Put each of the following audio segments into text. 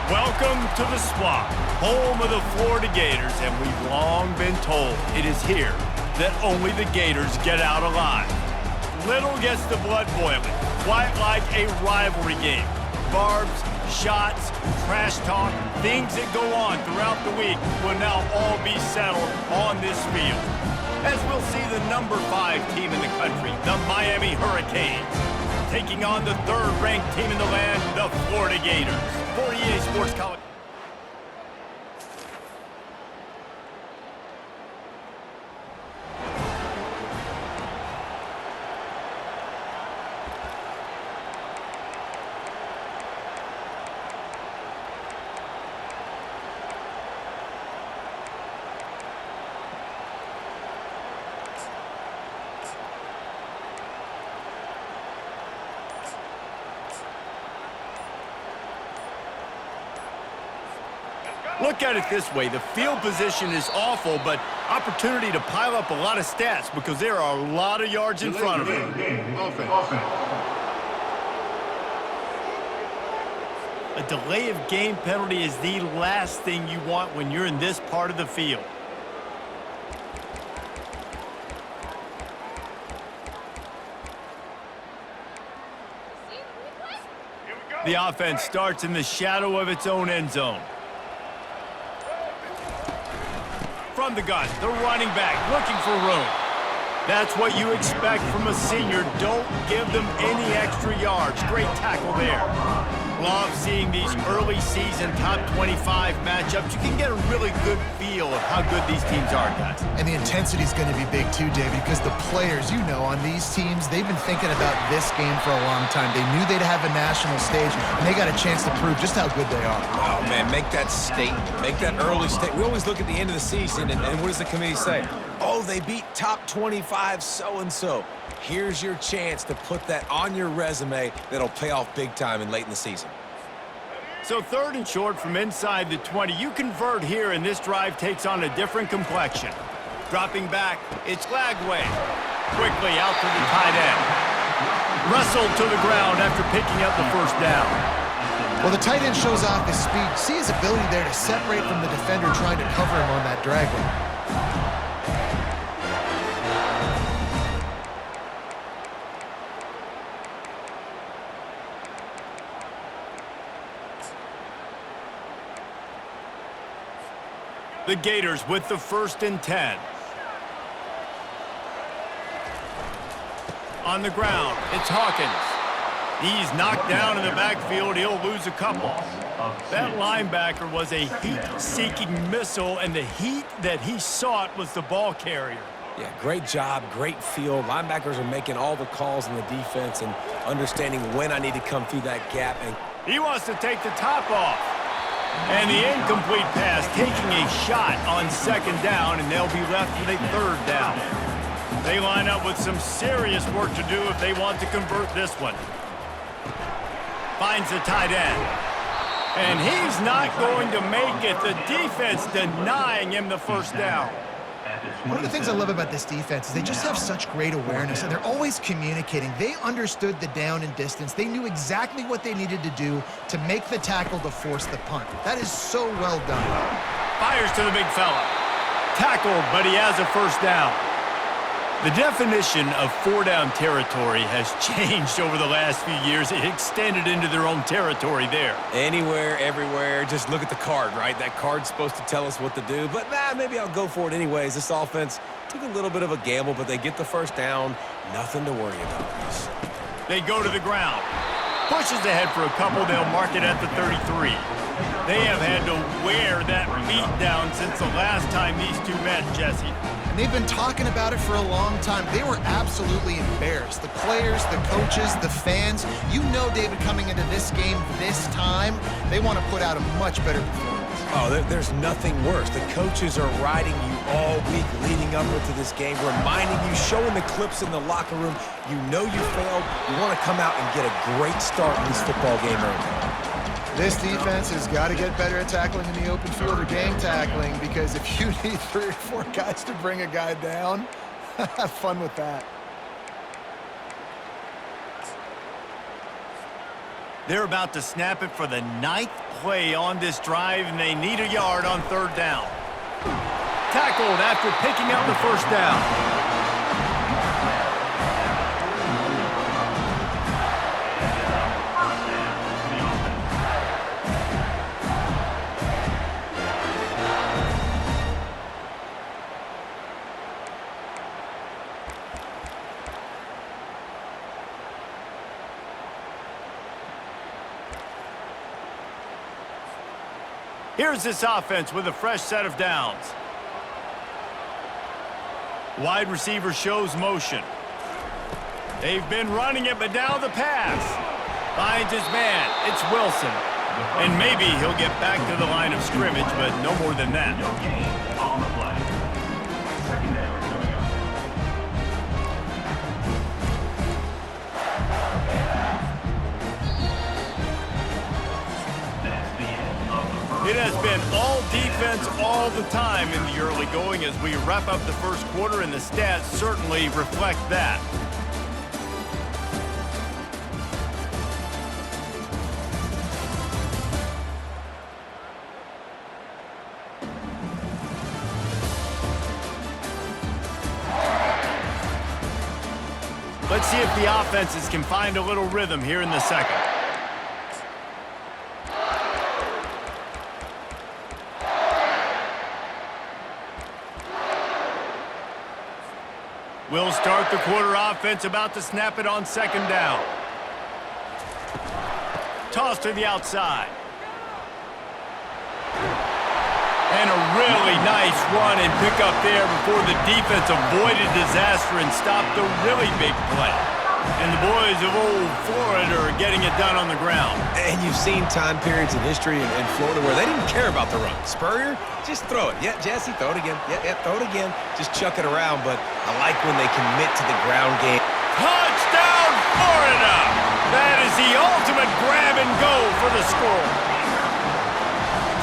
Welcome to the Swamp, home of the Florida Gators, and we've long been told it is here that only the Gators get out alive. Little gets the blood boiling, quite like a rivalry game. Barbs, shots, trash talk, things that go on throughout the week will now all be settled on this field. As we'll see the number 5 team in the country, the Miami Hurricanes, taking on the 3rd-ranked team in the land, the Florida Gators. For EA Sports College. Look at it this way, the field position is awful, but opportunity to pile up a lot of stats because there are a lot of yards in front of him. A delay of game penalty is the last thing you want when you're in this part of the field. The offense starts in the shadow of its own end zone. From the gun, the running back looking for room. That's what you expect from a senior. Don't give them any extra yards. Great tackle there. Love seeing these early season top 25 matchups. You can get a really good feel of how good these teams are, guys. And the intensity is going to be big too, David, because the players, you know, on these teams, they've been thinking about this game for a long time. They knew they'd have a national stage, and they got a chance to prove just how good they are. Oh, man, make that statement. Make that early statement. We always look at the end of the season, and what does the committee say? Oh, they beat top 25 so-and-so. Here's your chance to put that on your resume that'll pay off big time and late in the season. So 3rd and short from inside the 20. You convert here, and this drive takes on a different complexion. Dropping back, it's Lagway. Quickly out to the tight end. Wrestled to the ground after picking up the first down. Well, the tight end shows off his speed. See his ability there to separate from the defender trying to cover him on that drag route. The Gators with the 1st and 10. On the ground, it's Hawkins. He's knocked down in the backfield. He'll lose a couple. That linebacker was a heat-seeking missile, and the heat that he sought was the ball carrier. Yeah, great job, great feel. Linebackers are making all the calls in the defense and understanding when I need to come through that gap. And he wants to take the top off. And the incomplete pass taking a shot on 2nd down, and they'll be left with a 3rd down. They line up with some serious work to do if they want to convert this one. Finds the tight end. And he's not going to make it. The defense denying him the 1st down. One of the things I love about this defense is they just have such great awareness, and they're always communicating. They understood the down and distance. They knew exactly what they needed to do to make the tackle to force the punt. That is so well done. Fires to the big fella. Tackled, but he has a 1st down. The definition of 4-down territory has changed over the last few years. It extended into their own territory there. Anywhere, everywhere, just look at the card, right? That card's supposed to tell us what to do, but maybe I'll go for it anyways. This offense took a little bit of a gamble, but they get the 1st down. Nothing to worry about. They go to the ground. Pushes ahead for a couple. They'll mark it at the 33. They have had to wear that beat down since the last time these two met, Jesse. They've been talking about it for a long time. They were absolutely embarrassed. The players, the coaches, the fans. You know, David, coming into this game this time, they want to put out a much better performance. Oh, there's nothing worse. The coaches are riding you all week leading up into this game, reminding you, showing the clips in the locker room. You know you failed. You want to come out and get a great start in this football game early. This defense has got to get better at tackling in the open field or game tackling, because if you need 3 or 4 guys to bring a guy down, have fun with that. They're about to snap it for the 9th play on this drive, and they need a yard on 3rd down. Tackled after picking up the 1st down. Here's this offense with a fresh set of downs. Wide receiver shows motion. They've been running it, but now the pass. Finds his man. It's Wilson. And maybe he'll get back to the line of scrimmage, but no more than that. On the play. Second down coming up. That's the end of the first. It has been all defense all the time in the early going as we wrap up the first quarter, and the stats certainly reflect that. Let's see if the offenses can find a little rhythm here in the second. We'll start the quarter offense, about to snap it on 2nd down. Toss to the outside. And a really nice run and pick up there before the defense avoided disaster and stopped a really big play. And the boys of old Florida are getting it done on the ground. And you've seen time periods in history in Florida where they didn't care about the run. Spurrier, just throw it. Yeah, Jesse, throw it again. Yeah, throw it again. Just chuck it around, but I like when they commit to the ground game. Touchdown, Florida! That is the ultimate grab and go for the score.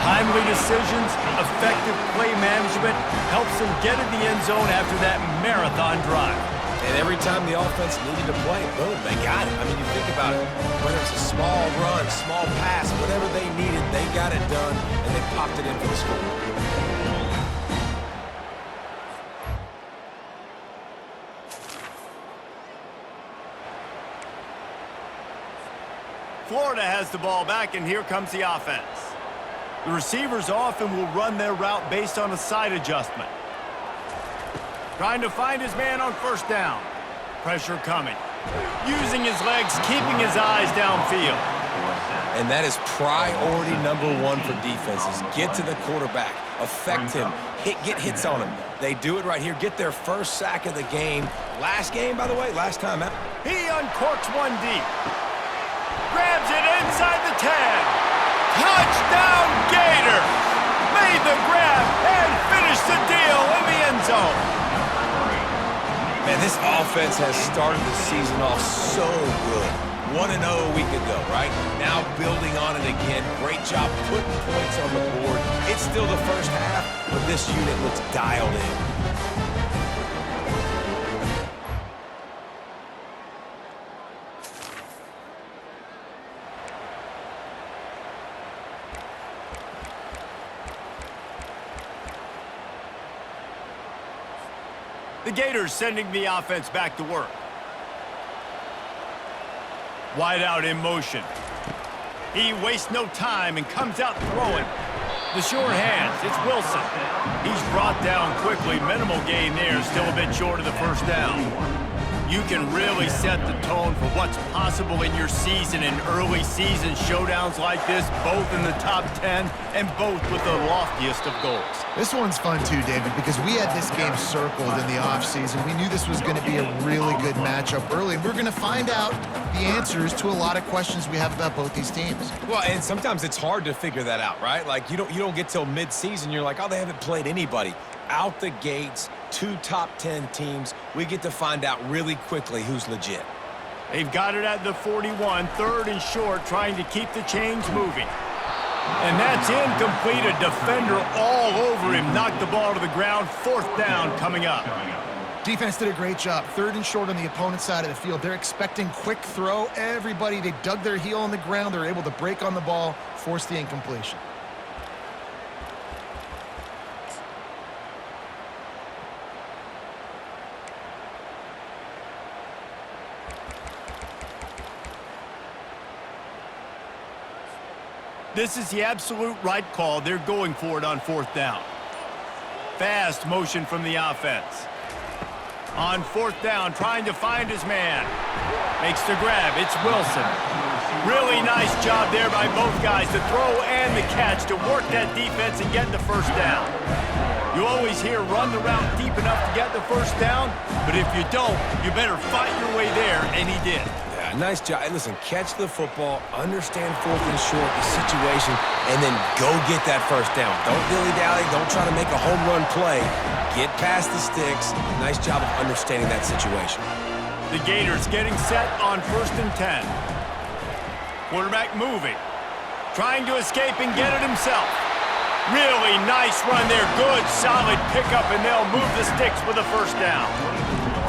Timely decisions, effective play management helps them get in the end zone after that marathon drive. And every time the offense needed to play, boom, they got it. I mean, you think about it, whether it's a small run, small pass, whatever they needed, they got it done, and they popped it in for the score. Florida has the ball back, and here comes the offense. The receivers often will run their route based on a side adjustment. Trying to find his man on 1st down. Pressure coming. Using his legs, keeping his eyes downfield. And that is priority #1 for defenses. Get to the quarterback. Affect him. Get hits on him. They do it right here. Get their 1st sack of the game. Last game, by the way, last time out. He uncorks one deep. Grabs it inside the 10. Touchdown, Gators! Made the grab and finished the deal in the end zone. Man, this offense has started the season off so good. 1-0 a week ago, right? Now building on it again. Great job putting points on the board. It's still the first half, but this unit looks dialed in. The Gators sending the offense back to work. Wide out in motion. He wastes no time and comes out throwing. The sure hands, it's Wilson. He's brought down quickly. Minimal gain there, still a bit short of the 1st down. You can really set the tone for what's possible in your season in early season showdowns like this, both in the top 10 and both with the loftiest of goals. This one's fun too, David, because we had this game circled in the offseason. We knew this was going to be a really good matchup early, and we're going to find out the answers to a lot of questions we have about both these teams. Well, and sometimes it's hard to figure that out, right? Like, you don't get till mid-season, you're like, oh, they haven't played anybody. Out the gates, 2 top 10 teams, we get to find out really quickly who's legit. They've got it at the 41, 3rd and short, trying to keep the chains moving. And that's incomplete. A defender all over him. Knocked the ball to the ground. 4th down coming up. Defense did a great job. 3rd and short on the opponent's side of the field. They're expecting quick throw. Everybody, they dug their heel on the ground. They're able to break on the ball, force the incompletion. This is the absolute right call. They're going for it on 4th down. Fast motion from the offense. On 4th down, trying to find his man. Makes the grab. It's Wilson. Really nice job there by both guys, the throw and the catch, to work that defense and get the 1st down. You always hear run the route deep enough to get the 1st down, but if you don't, you better fight your way there, and he did. Nice job. And listen, catch the football, understand 4th and short, the situation, and then go get that 1st down. Don't dilly-dally. Don't try to make a home run play. Get past the sticks. Nice job of understanding that situation. The Gators getting set on 1st and 10. Quarterback moving. Trying to escape and get it himself. Really nice run there. Good, solid pickup, and they'll move the sticks with a 1st down.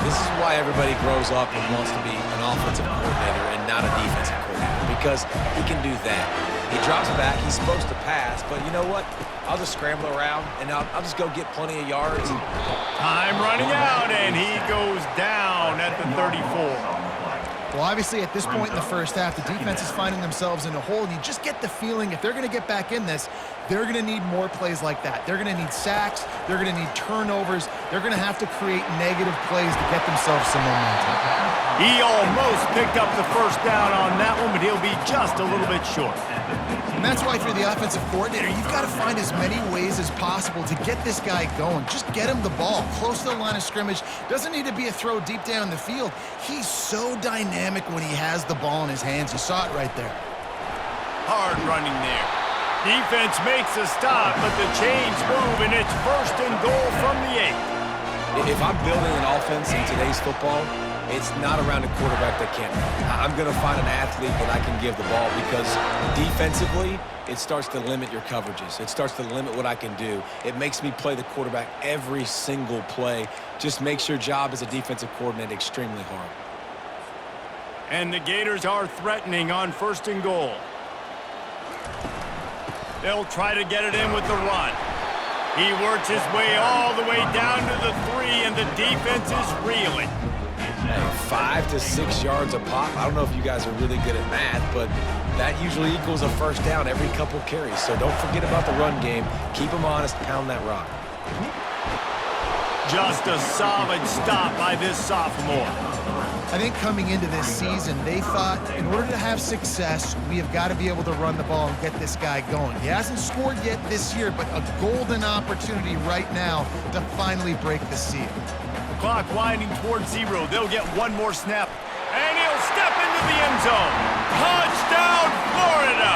This is why everybody grows up and wants to be an offensive coordinator and not a defensive coordinator, because he can do that. He drops back. He's supposed to pass, but you know what? I'll just scramble around, and I'll just go get plenty of yards. Time running out, and he goes down at the 34. Well, obviously, at this point in the 1st half, the defense is finding themselves in a hole, and you just get the feeling if they're going to get back in this, they're going to need more plays like that. They're going to need sacks. They're going to need turnovers. They're going to have to create negative plays to get themselves some momentum. He almost picked up the 1st down on that one, but he'll be just a little bit short. And that's why, if you're the offensive coordinator, you've got to find as many ways as possible to get this guy going. Just get him the ball close to the line of scrimmage. Doesn't need to be a throw deep down the field. He's so dynamic when he has the ball in his hands. You saw it right there. Hard running there. Defense makes a stop, but the chains move, and it's 1st and goal from the 8. If I'm building an offense in today's football, it's not around a quarterback that can't run. I'm going to find an athlete that I can give the ball, because defensively, it starts to limit your coverages. It starts to limit what I can do. It makes me play the quarterback every single play. Just makes your job as a defensive coordinator extremely hard. And the Gators are threatening on 1st and goal. They'll try to get it in with the run. He works his way all the way down to the 3, and the defense is reeling. Hey, 5 to 6 yards a pop. I don't know if you guys are really good at math, but that usually equals a 1st down every couple carries. So don't forget about the run game. Keep them honest, pound that rock. Just a solid stop by this sophomore. I think coming into this season, they thought in order to have success, we have got to be able to run the ball and get this guy going. He hasn't scored yet this year, but a golden opportunity right now to finally break the seal. Clock winding towards 0. They'll get one more snap, and he'll step into the end zone. Touchdown, Florida!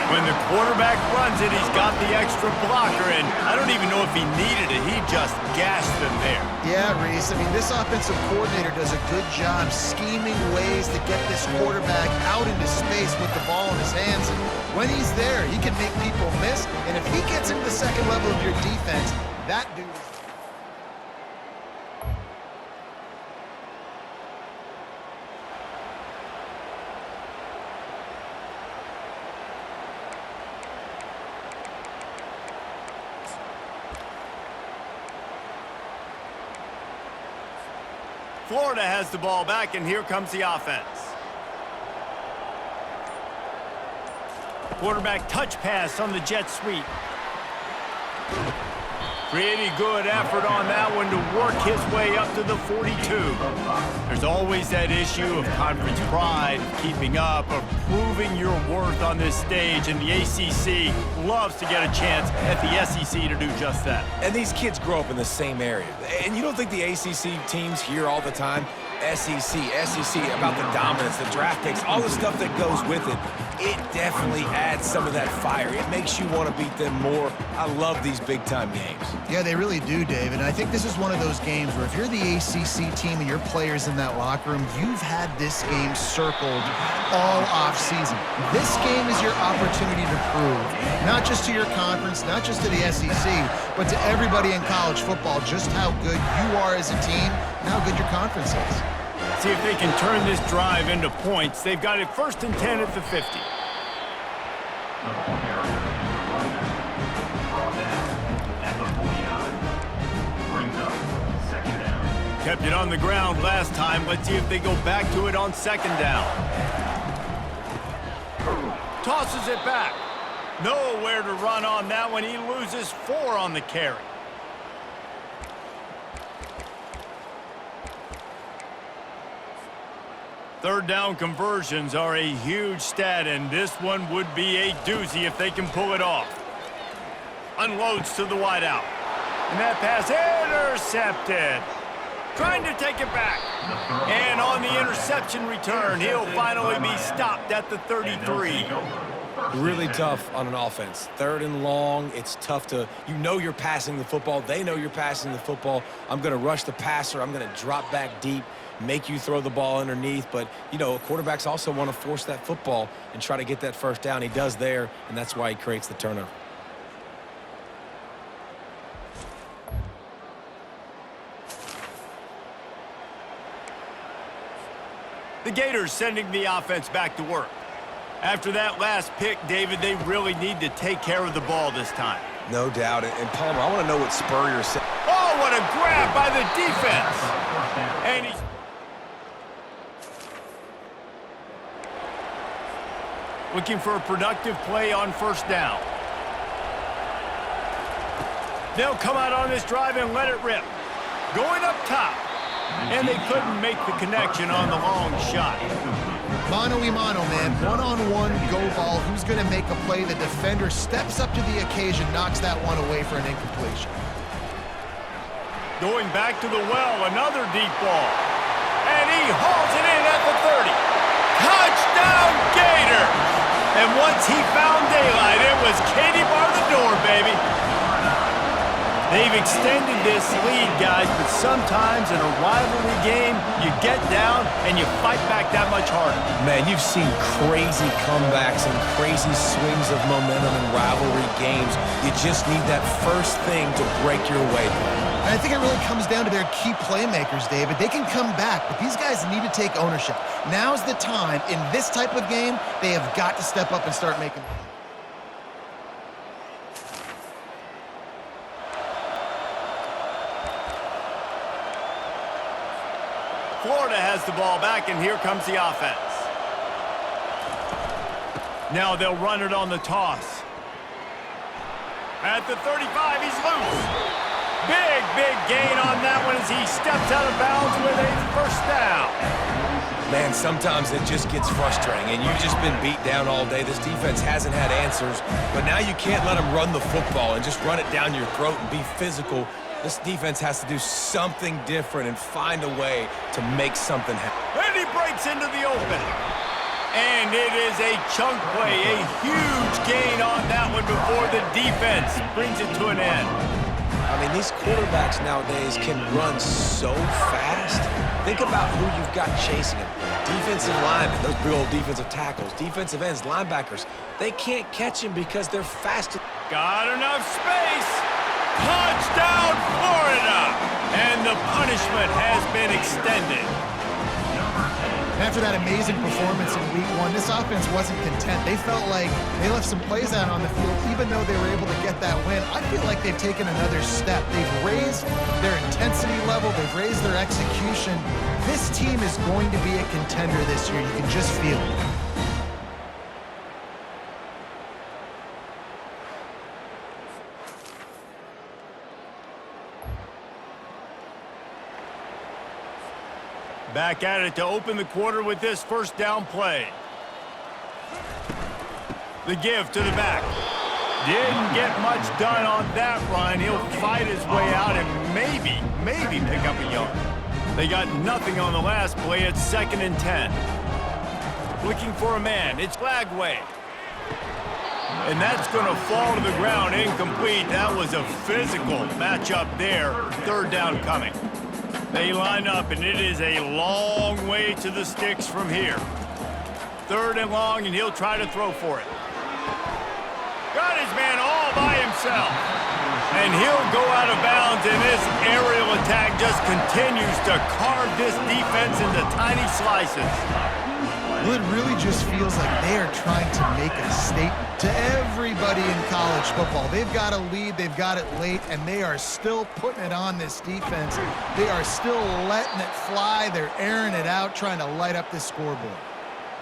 When the quarterback runs it, he's got the extra blocker, and I don't even know if he needed it. He just gashed them there. Yeah, Reese. I mean, this offensive coordinator does a good job scheming ways to get this quarterback out into space with the ball in his hands. And when he's there, he can make people miss. And if he gets into the 2nd level of your defense, that dude is... Florida has the ball back, and here comes the offense. Quarterback touch pass on the jet sweep. Pretty good effort on that one to work his way up to the 42. There's always that issue of conference pride, keeping up, of proving your worth on this stage, and the ACC loves to get a chance at the SEC to do just that. And these kids grow up in the same area. And you don't think the ACC teams here all the time? SEC about the dominance, the draft picks, all the stuff that goes with it. It definitely adds some of that fire. It makes you want to beat them more. I love these big-time games. Yeah, they really do, David. And I think this is one of those games where if you're the ACC team and your players in that locker room, you've had this game circled all off-season. This game is your opportunity to prove, not just to your conference, not just to the SEC, but to everybody in college football, just how good you are as a team and how good your conference is. See if they can turn this drive into points. They've got it 1st and 10 at the 50. The point area is the running back. Brought down at the 49. Brings up 2nd down. Kept it on the ground last time. Let's see if they go back to it on 2nd down. Tosses it back. Nowhere to run on that one. He loses 4 on the carry. Third down conversions are a huge stat, and this one would be a doozy if they can pull it off. Unloads to the wideout. And that pass intercepted. Trying to take it back. And on the interception return, he'll finally be stopped at the 33. Really tough on an offense. 3rd and long, it's tough to, you know you're passing the football. They know you're passing the football. I'm going to rush the passer. I'm going to drop back deep, make you throw the ball underneath. But, you know, quarterbacks also want to force that football and try to get that 1st down. He does there, and that's why he creates the turnover. The Gators sending the offense back to work. After that last pick, David, they really need to take care of the ball this time. No doubt. And Palmer, I want to know what Spurrier said. Oh, what a grab by the defense. And he's... looking for a productive play on 1st down. They'll come out on this drive and let it rip. Going up top. And they couldn't make the connection on the long shot. Mano-a-mano, man. One-on-one go ball. Who's going to make a play? The defender steps up to the occasion, knocks that one away for an incompletion. Going back to the well, another deep ball. And he hauls it in at the 30. Touchdown, Gators! And once he found daylight, it was Katie bar the door, baby. They've extended this lead, guys, but sometimes in a rivalry game, you get down and you fight back that much harder. Man, you've seen crazy comebacks and crazy swings of momentum in rivalry games. You just need that first thing to break your way. And I think it really comes down to their key playmakers, David. They can come back, but these guys need to take ownership. Now's the time. In this type of game, they have got to step up and start making. Florida has the ball back, and here comes the offense. Now they'll run it on the toss. At the 35, he's loose. Big gain on that one as he steps out of bounds with a 1st down. Man, sometimes it just gets frustrating, and you've just been beat down all day. This defense hasn't had answers, but now you can't let them run the football and just run it down your throat and be physical. This defense has to do something different and find a way to make something happen. And he breaks into the open. And it is a chunk play, a huge gain on that one before the defense brings it to an end. I mean, these quarterbacks nowadays can run so fast. Think about who you've got chasing them. Defensive linemen, those big old defensive tackles, defensive ends, linebackers. They can't catch him because they're fast. Got enough space. Touchdown, Florida! And the punishment has been extended. After that amazing performance in Week 1, this offense wasn't content. They felt like they left some plays out on the field, even though they were able to get that win. I feel like they've taken another step. They've raised their intensity level. They've raised their execution. This team is going to be a contender this year. You can just feel it. Back at it to open the quarter with this 1st down play. The give to the back. Didn't get much done on that run. He'll fight his way out and maybe pick up a yard. They got nothing on the last play. It's 2nd and 10. Looking for a man. It's Lagway. And that's going to fall to the ground incomplete. That was a physical matchup there. 3rd down coming. They line up, and it is a long way to the sticks from here. 3rd and long, and he'll try to throw for it. Got his man all by himself. And he'll go out of bounds, and this aerial attack just continues to carve this defense into tiny slices. Well, it really just feels like they are trying to make a statement to everybody in college football. They've got a lead, they've got it late, and they are still putting it on this defense. They are still letting it fly. They're airing it out, trying to light up this scoreboard.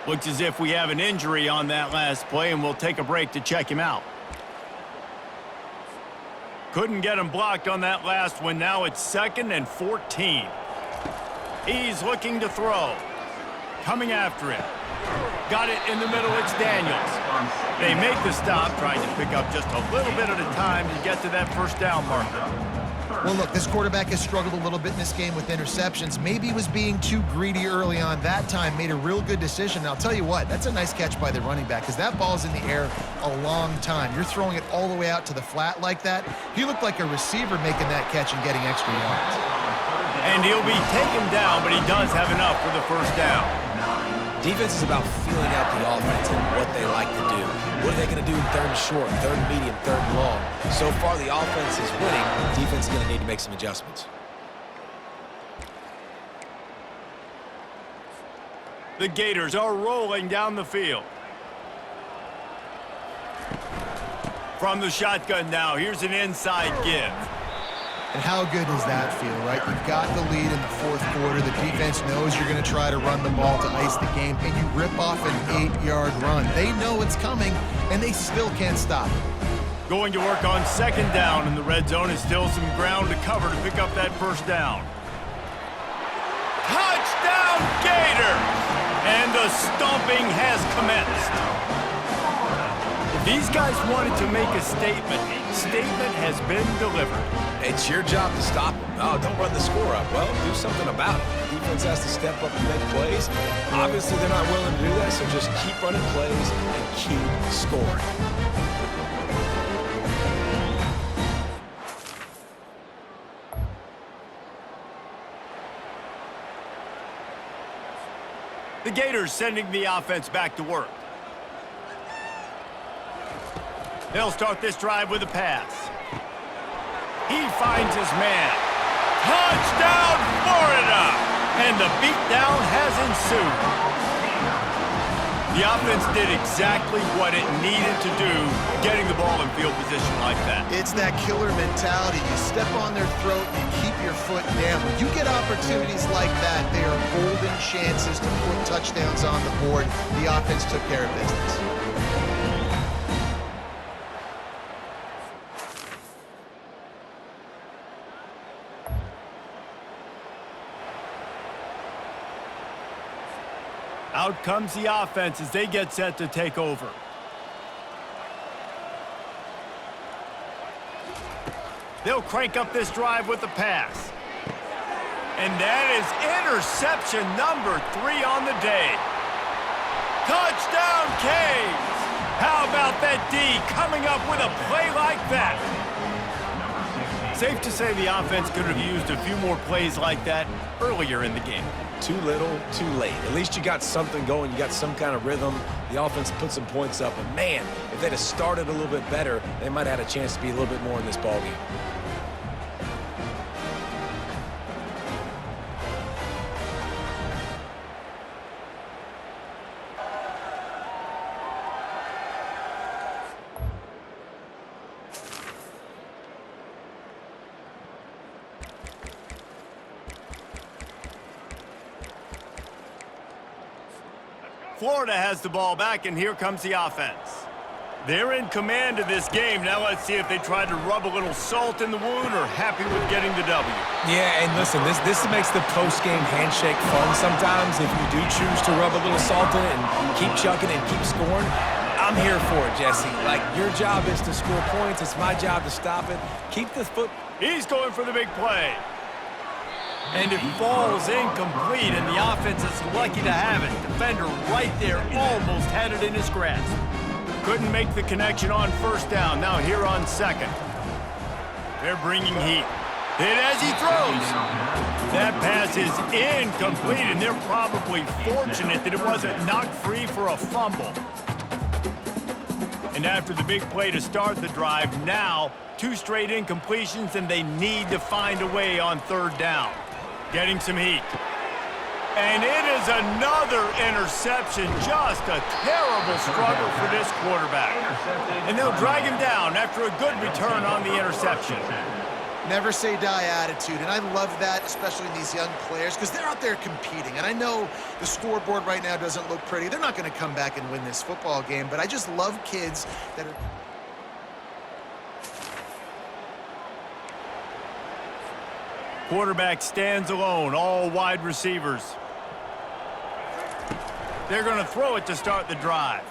Looks as if we have an injury on that last play, and we'll take a break to check him out. Couldn't get him blocked on that last one. Now it's 2nd and 14. He's looking to throw. Coming after him. Got it in the middle. It's Daniels. They make the stop, trying to pick up just a little bit at a time to get to that 1st down marker. Well, look, this quarterback has struggled a little bit in this game with interceptions. Maybe he was being too greedy early on. That time made a real good decision. And I'll tell you what, that's a nice catch by the running back because that ball's in the air a long time. You're throwing it all the way out to the flat like that. He looked like a receiver making that catch and getting extra yards. And he'll be taken down, but he does have enough for the 1st down. Defense is about feeling out the offense and what they like to do. What are they going to do in 3rd and short, 3rd and medium, 3rd and long? So far, the offense is winning. Defense is going to need to make some adjustments. The Gators are rolling down the field. From the shotgun now, here's an inside give. And how good does that feel, right? You've got the lead in the 4th quarter. The defense knows you're going to try to run the ball to ice the game, and you rip off an 8-yard run. They know it's coming, and they still can't stop it. Going to work on 2nd down, and the red zone is still some ground to cover to pick up that 1st down. Touchdown, Gators! And the stomping has commenced. If these guys wanted to make a statement has been delivered. It's your job to stop them. Oh, don't run the score up. Well, do something about it. The defense has to step up and make plays. Obviously, they're not willing to do that, so just keep running plays and keep scoring. The Gators sending the offense back to work. They'll start this drive with a pass. He finds his man. Touchdown, Florida! And the beatdown has ensued. The offense did exactly what it needed to do, getting the ball in field position like that. It's that killer mentality. You step on their throat and you keep your foot down. When you get opportunities like that, they are golden chances to put touchdowns on the board. The offense took care of business. Out comes the offense as they get set to take over. They'll crank up this drive with the pass. And that is interception number 3 on the day. Touchdown, Caves! How about that D coming up with a play like that? Safe to say the offense could have used a few more plays like that earlier in the game. Too little, too late. At least you got something going. You got some kind of rhythm. The offense put some points up. And, man, if they'd have started a little bit better, they might have had a chance to be a little bit more in this ballgame. Florida has the ball back, and here comes the offense. They're in command of this game. Now let's see if they try to rub a little salt in the wound or happy with getting the W. Yeah, and listen, this makes the post-game handshake fun sometimes. If you do choose to rub a little salt in it and keep chucking and keep scoring, I'm here for it, Jesse. Like, your job is to score points. It's my job to stop it. Keep the foot. He's going for the big play. And it falls incomplete, and the offense is lucky to have it. Defender right there almost had it in his grasp. Couldn't make the connection on first down. Now here on second. They're bringing heat. Hit as he throws. That pass is incomplete, and they're probably fortunate that it wasn't knocked free for a fumble. And after the big play to start the drive, now 2 straight incompletions, and they need to find a way on third down. Getting some heat. And it is another interception. Just a terrible struggle for this quarterback. And they'll drag him down after a good return on the interception. Never say die attitude, and I love that, especially in these young players, because they're out there competing. And I know the scoreboard right now doesn't look pretty. They're not going to come back and win this football game, but I just love kids that are... Quarterback stands alone, all wide receivers. They're going to throw it to start the drive.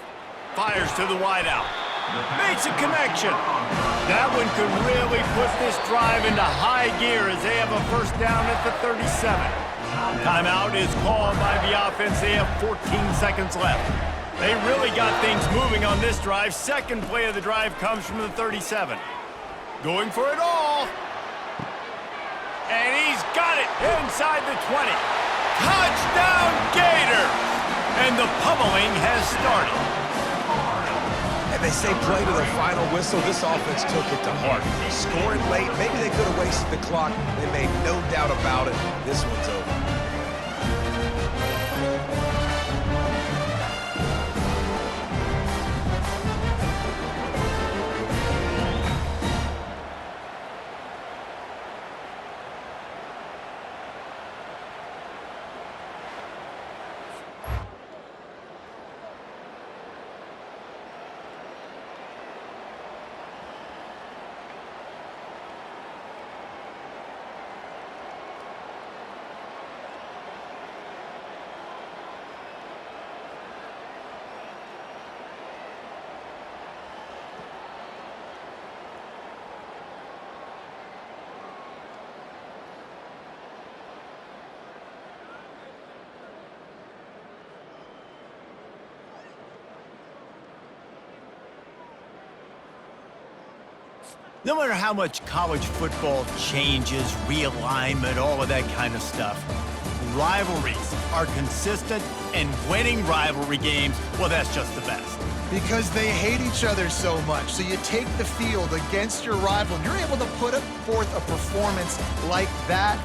Fires to the wideout. Makes a connection. That one could really put this drive into high gear as they have a first down at the 37. Timeout is called by the offense. They have 14 seconds left. They really got things moving on this drive. Second play of the drive comes from the 37. Going for it all. And he's got it inside the 20. Touchdown, Gators! And the pummeling has started. And they say play to the final whistle. This offense took it to heart. Scoring late, maybe they could have wasted the clock. They made no doubt about it. This one's over. No matter how much college football changes, realignment, all of that kind of stuff, rivalries are consistent, and winning rivalry games, well, that's just the best. Because they hate each other so much. So you take the field against your rival, and you're able to put forth a performance like that.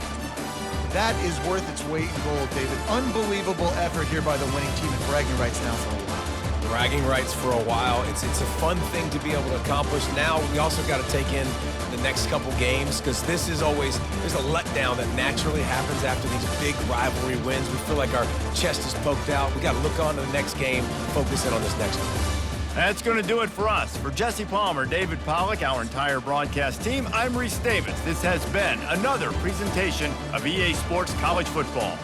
That is worth its weight in gold, David. Unbelievable effort here by the winning team, and bragging rights now for a while. Bragging rights for a while. It's a fun thing to be able to accomplish. Now we also got to take in the next couple games, because this is always, there's a letdown that naturally happens after these big rivalry wins. We feel like our chest is poked out. We got to look on to the next game, focus in on this next one. That's going to do it for us. For Jesse Palmer, David Pollack, our entire broadcast team, I'm Reese Davis. This has been another presentation of EA Sports College Football.